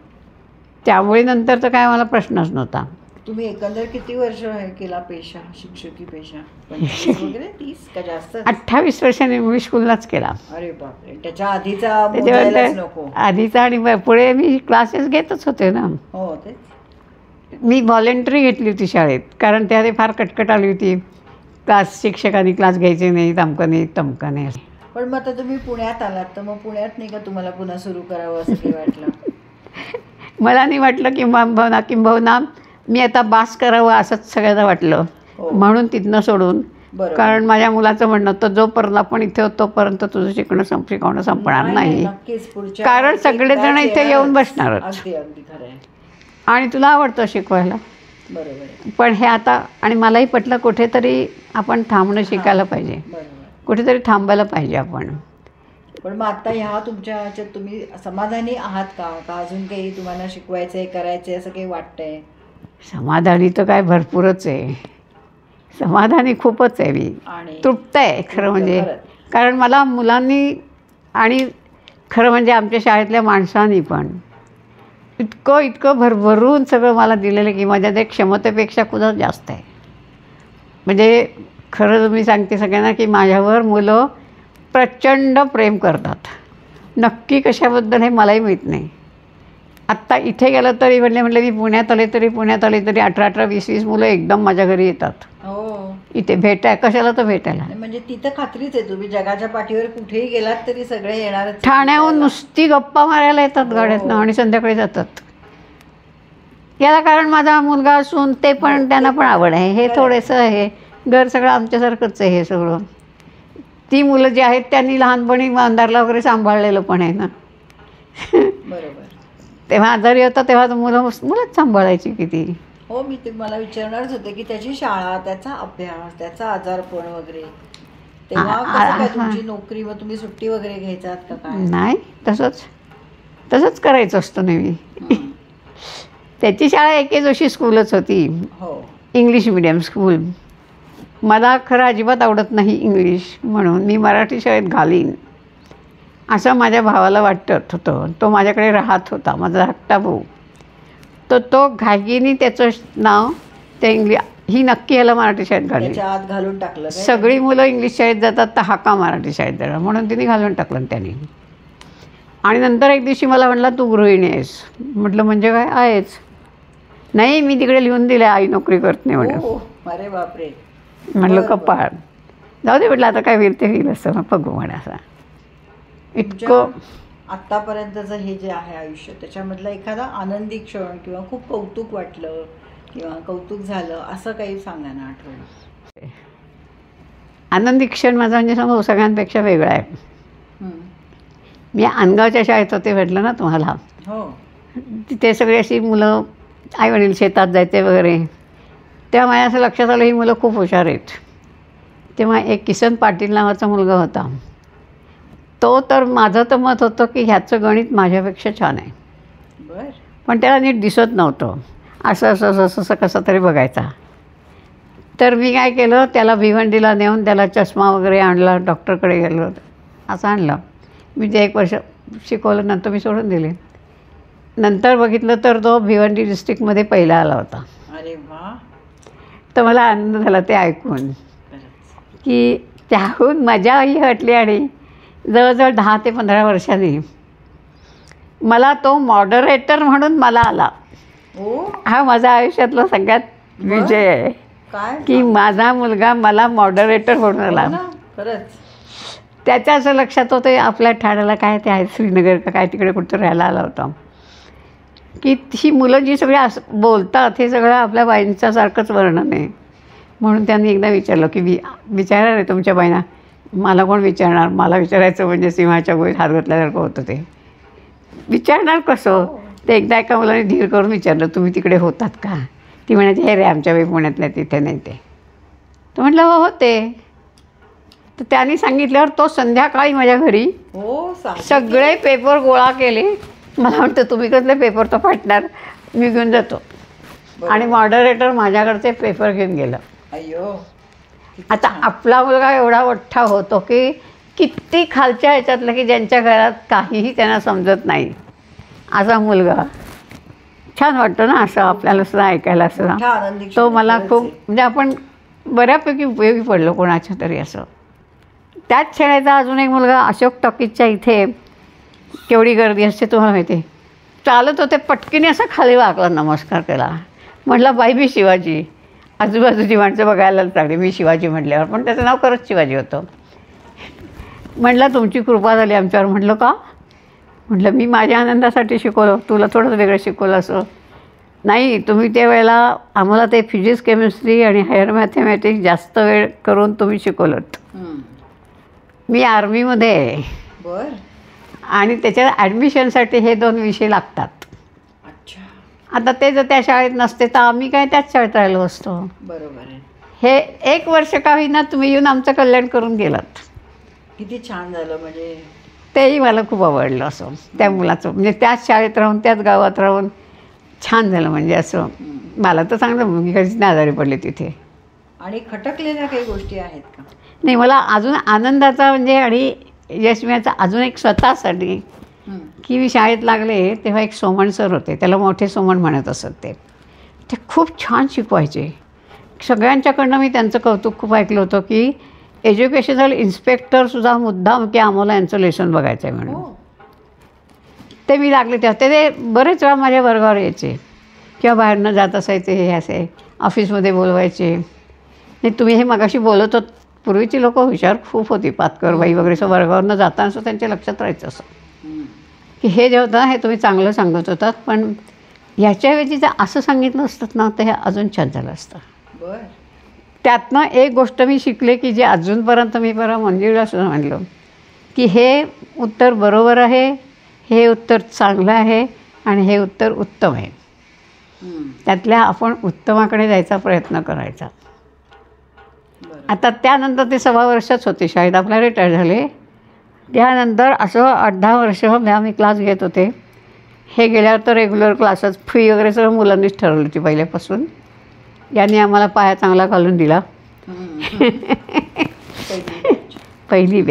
त्यामुळे त्यामुळे नंतर तर काय मला प्रश्नच नव्हता. तुम्ही एकंदर किती वर्ष हे केला पेशा, शिक्षकी पेशा? 25 वगैरे 30 का जास्त? 28 वर्षांनी मी स्कूललाच केला. अरे बापरे, त्याच्या आधीचा मोजायलाच त्याच्यानंतर नको. आधीचा आणि पुढे मी क्लासेस घेतच होते ना. हो तेच. मी व्हॉलेंटरी घेतली होती शाळेत, कारण त्याने फार कटकट आली होती. क्लास शिक्षकांनी क्लास घ्यायचे नाही, तमकं नाही तमकं नाही. पण मग आता तुम्ही पुण्यात आलात, तर मग पुण्यात नाही का तुम्हाला पुन्हा सुरू करावं असं काही वाटलं? मला नाही वाटलं किंबहुना मी आता बास करावं असंच सगळ्यांना वाटलं. हो. म्हणून तिथनं सोडून, बरोबर. कारण माझ्या मुलाचं म्हणणं होतं जोपर्यंत आपण इथे होतो तोपर्यंत तुझं शिकवणं संपणार नाही. नक्कीच पुढच्या कारण एक सगळेजण batch इथे येऊन येणारच. बसणारच. अगदी अगदी खरं आहे. आणि तुला आवडतं शिकवायला. बरोबर आहे. पण हे आता, आणि मलाही पटलं कुठेतरी आपण थांबणं शिकायला पाहिजे. बरोबर. कुठेतरी थांबायला पाहिजे आपण. पण मग आता ह्या तुमच्या ह्याच्यात तुम्ही समाधानी आहात का? का अजून काही तुम्हाला शिकवायचंय, करायचंय असं काही वाटतंय? समाधानी तर काय भरपूरच आहे. समाधानी खूपच आहे मी. आणि तृप्त आहे खरं म्हणजे. खरंच. कारण मला मुलांनी आणि खरं म्हणजे आमच्या शाळेतल्या माणसांनी पण इतकं भरभरून सगळं मला दिलेलं की माझ्या ते क्षमतेपेक्षा खूपच जास्त आहे. म्हणजे खरंच मी सांगते सगळ्यांना की माझ्यावर मुलं प्रचंड प्रेम करतात. नक्की कशाबद्दल हे मलाही माहीत नाही. आत्ता इथे गेलं तरी म्हटलं मी पुण्यात आले तरी 18, 20 मुलं एकदम माझ्या घरी येतात. हो. इथे कशाला तर भेटायला. म्हणजे तिथं खात्रीच आहे, तुम्ही जगाच्या पाठीवर कुठेही गेलात तरी सगळे येणारच. ठाण्याहून नुसती गप्पा मारायला येतात गाड्यातनं आणि संध्याकाळी जातात. याला कारण माझा मुलगा असून ते पण त्यांना पण आवड आहे. हे थोडंसं आहे, घर सगळं आमच्यासारखंच आहे हे सगळं. ती मुलं जी आहेत त्यांनी लहानपणी मंदारला वगैरे सांभाळलेलं पण आहे ना. बरोबर. तेव्हा आजारी होता तेव्हा मुलंच सांभाळायची किती. हो, मी तुम्हाला विचारणारच होते की त्याची शाळा, त्याचा अभ्यास, त्याचा आजारपण वगैरे, तेव्हा कसं काय तुमची नोकरी, मग तुम्ही सुट्टी वगैरे घ्यायचात का काय? नाही, तसंच करायचं असतं नेहमी. त्याची शाळा एके जोशी स्कूलच होती. हो. English medium school. मला खरं अजिबात आवडत नाही इंग्लिश, म्हणून मी मराठी शाळेत घालीन असं माझ्या भावाला वाटत होतं. तो माझ्याकडे राहत होता, माझा धाकटा भाऊ. तो घाईने त्याचं नाव त्या ही नक्की याला मराठी शाळेत घालली. त्याच्या आत घालून टाकलं काय? सगळी मुलं इंग्लिश शाळेत जातात तर हा का मराठी शाळेत जाणार, म्हणून तिने घालून टाकलं त्याने. आणि नंतर एक दिवशी मला म्हटला तू गृहिणी आहेस. म्हटलं म्हणजे काय? आहेच. नाही, मी तिकडे लिहून दिलं आई नोकरी करत नाही म्हणून. हो. अरे बापरे. म्हटलं बरं, कपाळ. जाऊ दे म्हटलं आता काय विरते होईल असं, मग बघू म्हणा. असं इतकं आत्तापर्यंतचं हे जे आहे आयुष्य, त्याच्यामधला एखादा आनंदी क्षण किंवा खूप कौतुक वाटलं किंवा कौतुक झालं असं काही सांगा ना, आठवण. आनंदी क्षण माझा म्हणजे समोर सगळ्यांपेक्षा वेगळा आहे. हं. मी अनगावच्या शाळेत होते म्हटलं ना तुम्हाला. हो. तिथे सगळी अशी मुलं आईवडील शेतात जायचे वगैरे. तेव्हा माझ्या असं लक्षात आलं ही मुलं खूप हुशार आहेत. तेव्हा एक किसन पाटील नावाचा मुलगा होता. तो तर माझं तर मत होतं की ह्याचं गणित माझ्यापेक्षा छान आहे. बरं. पण त्याला नीट दिसत नव्हतं. असं कसं तरी बघायचा. तर मी काय केलं, त्याला भिवंडीला नेऊन त्याला चष्मा वगैरे आणला, डॉक्टरकडे गेलो, असं आणलं. मी ते 1 वर्ष शिकवलं, नंतर मी सोडून दिले. नंतर बघितलं तर तो भिवंडी डिस्ट्रिक्टमध्ये पहिला आला होता. अरे वा. तर मला आनंद झाला ते ऐकून की त्याहून मजाही वाटली. आणि जवळजवळ 10 ते 15 वर्षांनी मला तो मॉडरेटर म्हणून मला आला. हो. हा माझ्या आयुष्यातला सगळ्यात विजय आहे काय की माझा मुलगा मला मॉडरेटर म्हणून आला. हो ना, खरंच. त्याच्या असं लक्षात होतं आपल्या ठाण्याला काय ते आहे श्रीनगर का काय तिकडे कुठं राहायला आला होता की ही मुलं जी सगळी असं बोलतात हे सगळं आपल्या बाईंच्यासारखंच वर्णन आहे. म्हणून त्यांनी एकदा विचारलं की विचारणार आहे तुमच्या बाईंना. मला कोण विचारणार, मला विचारायचं म्हणजे सिंहाच्या गोळीत हात घातल्यासारखं होतं. ते विचारणार कसं. ते एकदा एका मुलाने धीर करून विचारलं तुम्ही तिकडे होतात का. ती म्हणायची हे रे आमच्या बाई पुण्यातल्या तिथे नाही ते. तर म्हटलं हो होते. तर त्यांनी सांगितल्यावर तो संध्याकाळी माझ्या घरी हो. सगळे पेपर गोळा केले. मला म्हणतं तुम्ही कसले पेपर तो फाटणार, मी घेऊन जातो. आणि मॉडरेटर माझ्याकडचे पेपर घेऊन गेलं. अय्यो, आता आपला मुलगा एवढा मोठा होतो की किती खालच्या ह्याच्यातलं की ज्यांच्या घरात काहीही त्यांना समजत नाही असा मुलगा. छान वाटतं ना असं आपल्याला सुद्धा ऐकायला सुद्धा. मोठा आनंदी क्षण तो मला खरंच खूप आहे. म्हणजे आपण बऱ्यापैकी उपयोगी पडलो कोणाच्या तरी असं. त्याच शाळेचा अजून एक मुलगा अशोक टॉकीजच्या इथे केवढी गर्दी असते तुम्हाला माहिती आहे. चालत होते पटकीने असं खाली वाकला, नमस्कार केला. म्हटलं बाई मी शिवाजी. आजूबाजूची माणसं बघायला लागली मी शिवाजी म्हटल्यावर, पण त्याचं नाव खरंच शिवाजी होतं. म्हटलं तुमची कृपा झाली आमच्यावर. म्हटलं का? म्हटलं मी माझ्या आनंदासाठी शिकवलं, तुला थोडंसं वेगळं शिकवलं असं नाही. तुम्ही त्यावेळेला आम्हाला ते फिजिक्स केमिस्ट्री आणि हायर मॅथमॅटिक्स जास्त वेळ करून तुम्ही शिकवलं. मी आर्मीमध्ये आहे बर. आणि त्याच्यात ॲडमिशनसाठी हे 2 विषय लागतात. अच्छा, आता ते जर त्या शाळेत नसते तर आम्ही काय त्याच शाळेत राहिलो असतो. बरोबर आहे. हे 1 वर्ष का होईना तुम्ही येऊन आमचं कल्याण करून गेलात. किती छान झालं. म्हणजे तेही मला खूप आवडलं असं त्या मुलाचं. म्हणजे त्याच शाळेत राहून त्याच गावात राहून छान झालं. म्हणजे असं मला तर चांगलं, मुलगी कधीच नाही आजारी पडले तिथे. आणि खटकलेल्या काही गोष्टी आहेत का? नाही, मला अजून आनंदाचा म्हणजे आणि यश मिळायचा अजून एक स्वतःसाठी की मी शाळेत लागले तेव्हा एक सोमण सर होते, त्याला मोठे सोमण म्हणत असत. ते खूप छान शिकवायचे. सगळ्यांच्याकडनं मी त्यांचं कौतुक खूप ऐकलं होतं की एज्युकेशनल इन्स्पेक्टरसुद्धा मुद्दाम की आम्हाला यांचं लेसन बघायचं आहे म्हणून. ते मी लागले तेव्हा ते बरेच वेळा माझ्या वर्गावर यायचे किंवा बाहेरनं जात असायचे. हे असे ऑफिसमध्ये बोलवायचे. नाही तुम्ही हे मगाशी बोलत होत, पूर्वीची लोकं हुशार खूप होती, पातकरबाई वगैरे असं वर्गावरनं जाताना असं त्यांच्या लक्षात राहायचं असं की हे जे होतं हे तुम्ही चांगलं सांगत होतात, पण ह्याच्याऐवजी जर असं सांगितलं असतं ना तर हे अजून छान झालं असतं. बर. त्यातनं एक गोष्ट मी शिकले की जे अजूनपर्यंत मी बरं मंजिरीला सुद्धा म्हणलं की हे उत्तर बरोबर आहे, हे उत्तर चांगलं आहे आणि हे उत्तर उत्तम आहे. त्यातल्या आपण उत्तमाकडे जायचा प्रयत्न करायचा. आता त्यानंतर ते 6 वर्षच होते शाळेत, आपल्या रिटायर झाले. त्यानंतर असं 8-10 वर्ष मी क्लास घेत होते. हे गेल्यावर तर रेग्युलर क्लासेस फी वगैरे सगळं मुलांनीच ठरवली होती पहिल्यापासून. यांनी आम्हाला पाया चांगला घालून दिला. पहिली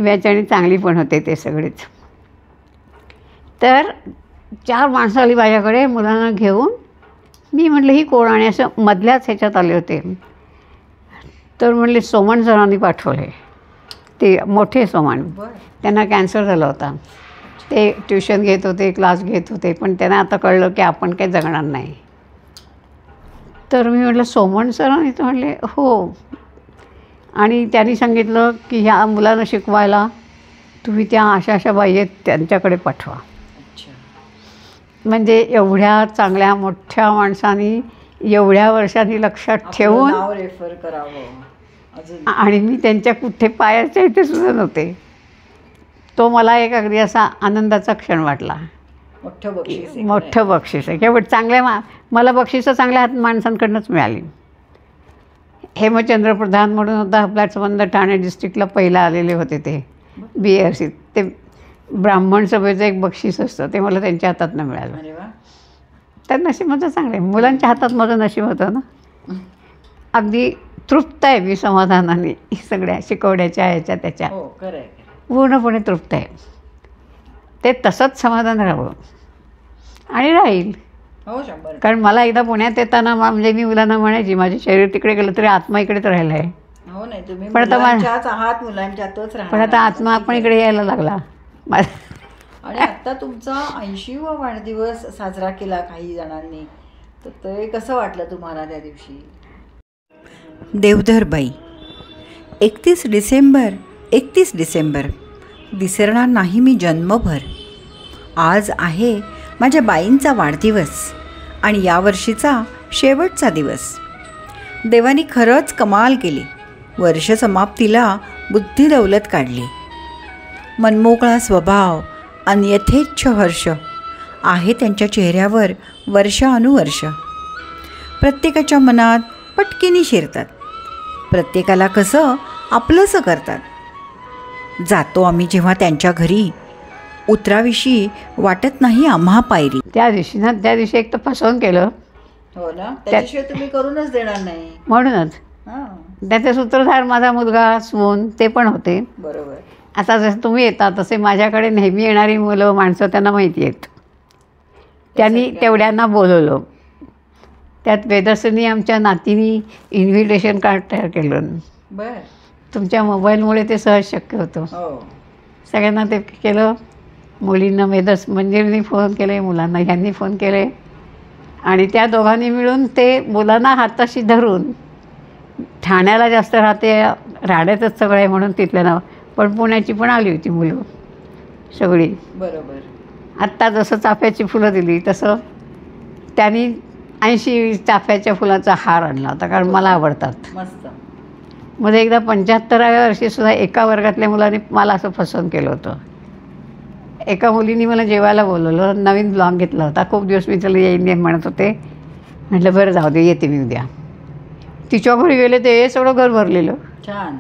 बॅच आणि चांगली पण होते ते सगळेच. तर 4 माणसं आली माझ्याकडे मुलांना घेऊन. मी म्हटलं ही कोण, आणि असं मधल्याच ह्याच्यात आले होते. तर म्हणले सोमण सरांनी पाठवले, ते मोठे सोमण. त्यांना कॅन्सर झाला होता. ते ट्युशन घेत होते, क्लास घेत होते, पण त्यांना आता कळलं की आपण काही जगणार नाही. तर मी म्हटलं सोमण सरांनी? तर म्हणले हो. आणि त्यांनी सांगितलं की ह्या मुलांना शिकवायला तुम्ही त्या अशा बाई आहेत त्यांच्याकडे पाठवा. म्हणजे एवढ्या चांगल्या मोठ्या माणसांनी एवढ्या वर्षांनी लक्षात ठेवून नाव रेफर करावं. आणि मी त्यांच्या कुठे पायाच्या इथे सुद्धा नव्हते. तो मला एक अगदी असा आनंदाचा क्षण वाटला. मोठं बक्षीस आहे किंवा चांगल्या मला बक्षिसं चांगल्या माणसांकडूनच मिळाली. हेमचंद्र प्रधान म्हणून होता आपला संबंध, ठाणे डिस्ट्रिक्टला पहिला आलेले होते ते BRC. ते ब्राह्मण सभेचं एक बक्षीस असतं, ते मला त्यांच्या हातातनं मिळालं. तर नशीब माझं चांगलं आहे. मुलांच्या हातात माझं नशीब होतं ना. अगदी तृप्त आहे मी समाधानाने सगळ्या शिकवण्याच्या ह्याच्या त्याच्या. पूर्णपणे तृप्त आहे. ते तसंच समाधान राहावं आणि राहील. कारण मला एकदा पुण्यात येताना म्हणजे मी मुलांना म्हणायची माझे शरीर तिकडे गेलं तरी आत्मा इकडेच राहिला आहे. पण आता आत्मा आपण इकडे यायला लागला. आणि आता तुमचा 80वा वाढदिवस साजरा केला काही जणांनी, तर ते कसं वाटलं तुम्हाला त्या दिवशी? देवधरबाई 31 डिसेंबर विसरणार नाही मी जन्मभर. आज आहे माझ्या बाईंचा वाढदिवस आणि यावर्षीचा शेवटचा दिवस. देवानी खरंच कमाल केली. वर्ष समाप्तीला बुद्धी दौलत काढली. मनमोकळा स्वभाव आणि यथेच्छ हर्ष आहे त्यांच्या चेहऱ्यावर वर्षानुवर्ष. प्रत्येकाच्या मनात पटकिनी शिरतात. प्रत्येकाला कसं आपलंसं करतात. जातो आम्ही जेव्हा त्यांच्या घरी उतराविषयी वाटत नाही आम्हा पायरी. त्या दिवशी एक तर फसवून केलं. हो ना, त्याच्याशिवाय तुम्ही करूनच देणार नाही. म्हणूनच हां, त्याचे सूत्रधार माझा मुलगा सून ते पण होते. बरोबर. आता जसं तुम्ही येता तसे माझ्याकडे नेहमी येणारी मुलं माणसं त्यांना माहिती आहेत. त्यांनी तेवढ्यांना बोलवलं. त्यात वेदसनी आमच्या नातीनी इन्व्हिटेशन कार्ड तयार केलं. बर. तुमच्या मोबाईलमुळे ते सहज शक्य होतं. हो. सगळ्यांना ते केलं. मुलींना मंजिरीने फोन केले, मुलांना ह्यांनी फोन केले आणि त्या दोघांनी मिळून ते मुलांना हाताशी धरून, ठाण्याला जास्त राहते, राहण्यातच सगळं आहे म्हणून तिथलं नाव, पण पुण्याची पण आली होती मुलं सगळी. बरोबर. आत्ता जसं चाफ्याची फुलं दिली तसं त्यांनी 80 चाफ्याच्या फुलाचा हार आणला होता, कारण मला आवडतात. मस्त. मध्ये एकदा 75व्या वर्षीसुद्धा एका वर्गातल्या मुलांनी मला असं फसवून केलं होतं. एका मुलीने मला जेवायला बोलवलं, नवीन ब्लॉग घेतला होता. खूप दिवस मी त्याला येईन म्हणत होते. म्हटलं बरं जाऊ दे, येते मी उद्या. तिच्या घरी गेले ते सगळं घर भरलेलं. छान.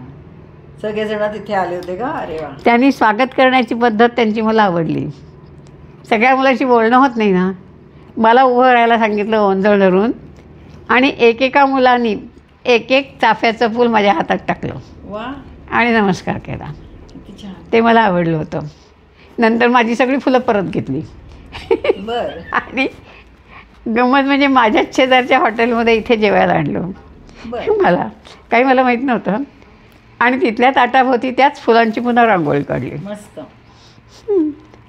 सगळेजण तिथे आले होते का? अरे वा. त्यांनी स्वागत करण्याची पद्धत त्यांची मला आवडली. सगळ्या मुलांशी बोलणं होत नाही ना, मला उभं राहायला सांगितलं ओंजळ धरून आणि एकेका मुलांनी एक चाफ्याचं फूल माझ्या हातात टाकलं. वा. आणि नमस्कार केला. किती छान. ते मला आवडलं होतं. नंतर माझी सगळी फुलं परत घेतली. बर. आणि गंमत म्हणजे माझ्याच शेजारच्या हॉटेलमध्ये इथे जेवायला आणलं बर. मला. काही मला माहीत नव्हतं. आणि तिथल्या ताटाभोवती त्याच फुलांची पुन्हा रांगोळी काढली. मस्त.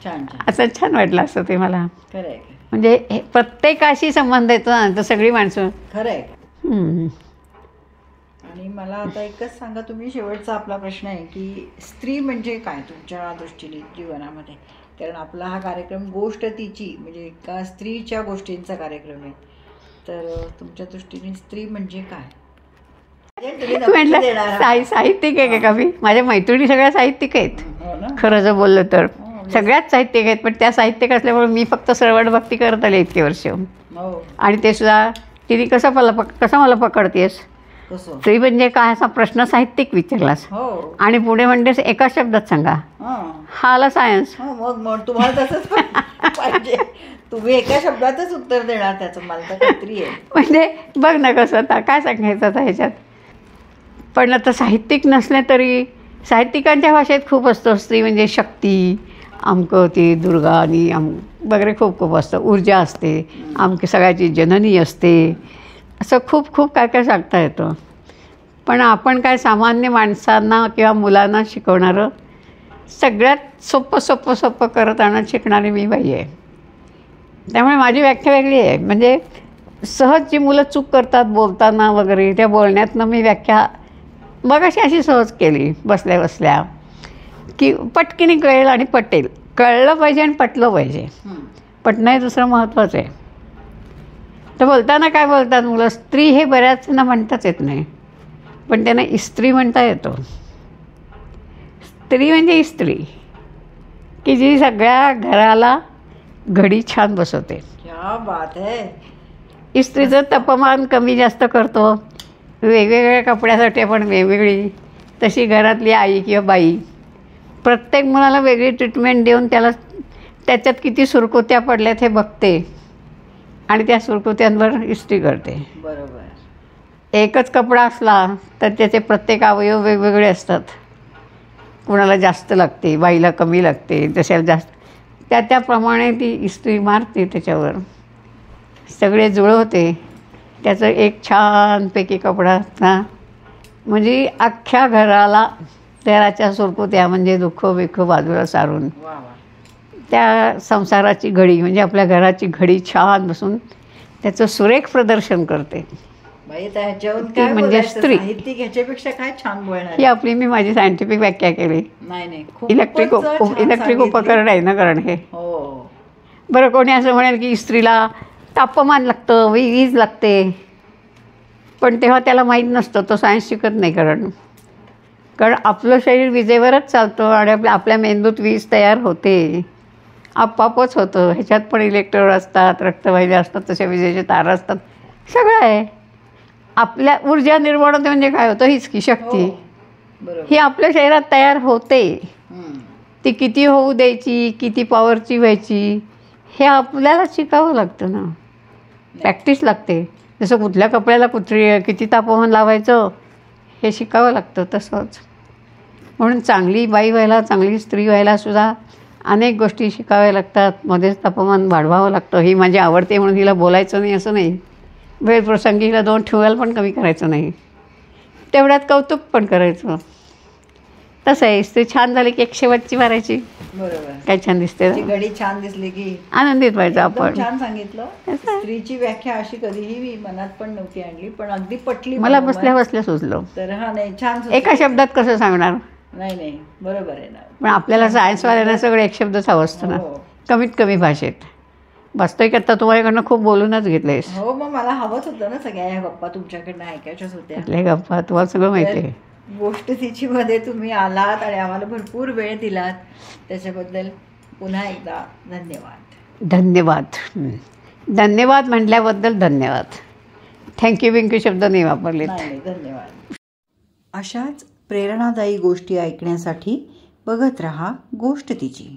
छान छान. असं छान वाटलं असतं ते मला. खरं आहे. म्हणजे हे प्रत्येकाशी संबंध येतो ना, तर सगळी माणसं. खरं आहे. आणि मला आता एकच सांगा तुम्ही, शेवटचा आपला प्रश्न आहे की स्त्री म्हणजे काय तुमच्या दृष्टीने जीवनामध्ये? कारण आपला हा कार्यक्रम गोष्ट तिची म्हणजे एका स्त्रीच्या गोष्टींचा कार्यक्रम आहे. तर तुमच्या दृष्टीने स्त्री म्हणजे काय? म्हटलं साहित्यिक आहे का मी? माझ्या मैत्रिणी सगळ्या साहित्यिक आहेत. हो ना. खरं जर बोललं तर सगळ्याच साहित्यिक आहेत. पण त्या साहित्यिक असल्यामुळे मी फक्त सरवट भक्ती करत आले इतके वर्ष. हो. आणि ते सुद्धा तिने कसं मला पकडतेस? स्त्री म्हणजे काय असा प्रश्न साहित्यिक विचारलास. हो. आणि पुढे म्हणतेस एका शब्दात सांगा. हा आला सायन्स. मग तुम्हाला तसंच पाहिजे. तुम्ही एका शब्दातच उत्तर देणार त्याचं, मला तर खात्री आहे. म्हणजे बघ ना कसं आता काय सांगायचं आता ह्याच्यात. पण आता साहित्यिक नसले तरी साहित्यिकांच्या भाषेत खूप असतं. स्त्री म्हणजे शक्ती, अमकं ती दुर्गा आणि वगैरे खूप असतं. ऊर्जा असते, आमकी सगळ्याची जननी असते, असं खूप काय काय सांगता येतं. पण आपण काय सामान्य माणसांना किंवा मुलांना शिकवणारं सगळ्यात सोपं करत आणत शिकणारी मी बाई आहे. त्यामुळे माझी व्याख्या वेगळी आहे. म्हणजे सहज जी मुलं चूक करतात बोलताना वगैरे, त्या बोलण्यातनं मी व्याख्या मगाशी अशी सहज केली बसल्या बसल्या की पटकीने कळेल आणि पटेल. कळलं पाहिजे आणि पटलं पाहिजे. पटणं हे दुसरं महत्त्वाचं आहे. तर बोलताना काय बोलतात मुलं, स्त्री हे बऱ्याचना म्हणताच येत नाही, पण त्यांना इस्त्री म्हणता येतो. स्त्री म्हणजे इस्त्री की जी सगळ्या घराला घडी छान बसवते. क्या बात आहे. इस्त्रीचं तापमान कमी जास्त करतो. वेगवेगळ्या कपड्यासाठी आपण वेगवेगळी, तशी घरातली आई किंवा बाई प्रत्येक मुलाला वेगळी ट्रीटमेंट देऊन त्याच्यात किती सुरकुत्या पडल्यात हे बघते आणि त्या सुरकुत्यांवर इस्त्री करते. बरोबर. एकच कपडा असला तर त्याचे प्रत्येक अवयव वेगवेगळे असतात. कुणाला जास्त लागते, बाईला कमी लागते, तशाला जास्त, त्याप्रमाणे ती इस्त्री मारते त्याच्यावर, सगळे जुळवते. त्याचं एक छानपैकी कपडा ना, म्हणजे अख्ख्या घराच्या सुरकुत्या म्हणजे दुःख बिख बाजूला सारून त्या संसाराची घडी म्हणजे आपल्या घराची घडी छान बसून त्याचं सुरेख प्रदर्शन करते. म्हणजे स्त्री. ह्याच्यापेक्षा काय छान बोलणार. ही माझी सायंटिफिक व्याख्या केली. नाही इलेक्ट्रिक उपकरण आहे ना, कारण हे. हो. बरं, कोणी असं म्हणेल की स्त्रीला तापमान लागतं, वीज लागते, पण तेव्हा त्याला माहीत नसतं, तो सायन्स शिकत नाही. कारण आपलं शरीर विजेवरच चालतं आणि आपल्या मेंदूत वीज तयार होते, आपोआपच होतं. ह्याच्यात पण इलेक्ट्रोड असतात, रक्तवाहिन्या असतात, तशा विजेचे तार असतात, सगळं आहे. आपल्या ऊर्जा निर्माण होते म्हणजे काय होतं, हीच की शक्ती. ही आपल्या शरीरात तयार होते. ती किती होऊ द्यायची, किती पॉवरची व्हायची, हे आपल्याला शिकावं लागतं ना. प्रॅक्टिस लागते. जसं कुठल्या कपड्याला किती तापमान लावायचं हे शिकावं लागतं तसंच. म्हणून चांगली बाई व्हायला, चांगली स्त्री व्हायला सुद्धा अनेक गोष्टी शिकाव्या लागतात. मध्येच तापमान वाढवावं लागतं. ही माझी आवडते म्हणून हिला बोलायचं नाही असं नाही. वेळप्रसंगी हिला 2 ठेवायला पण कमी करायचं नाही. तेवढ्यात कौतुक पण करायचं. तसं आहे. स्त्री छान झाली की एक शेवटची मारायची. बरोबर. काय छान दिसते ती घडी छान दिसली की आनंदित व्हायचं एकदम आपण. छान सांगितलं. स्त्रीची व्याख्या अशी कधीही मी मनात पण नव्हती आणली, पण अगदी पटली मला मला. बसल्या बसल्या सुचलं. तर हा नाही छान सुचलं. एका शब्दात कसं सांगणार. नाही बरोबर आहे ना. पण आपल्याला सायन्सवाल्यांना सगळं एक शब्दच हवं असतं ना. हो. कमीत कमी भाषेत. वास्तविक आता तुम्हाकडनं खूप बोलूनच घेतलंयस. हो, मग मला हवंच होतं ना. सगळ्या ह्या गप्पा तुमच्याकडनं ऐकायच्याच होत्या. कुठल्या गप्पा तुम्हाला सगळं माहिती आहे. गोष्ट तिची मध्ये तुम्ही आलात आणि आम्हाला भरपूर वेळ दिलात, त्याच्याबद्दल पुन्हा एकदा धन्यवाद. धन्यवाद म्हटल्याबद्दल धन्यवाद. थँक्यू बिंक्यू शब्द नाही वापरले. नाही, धन्यवाद. अशाच प्रेरणादायी गोष्टी ऐकण्यासाठी बघत रहा गोष्ट तिची.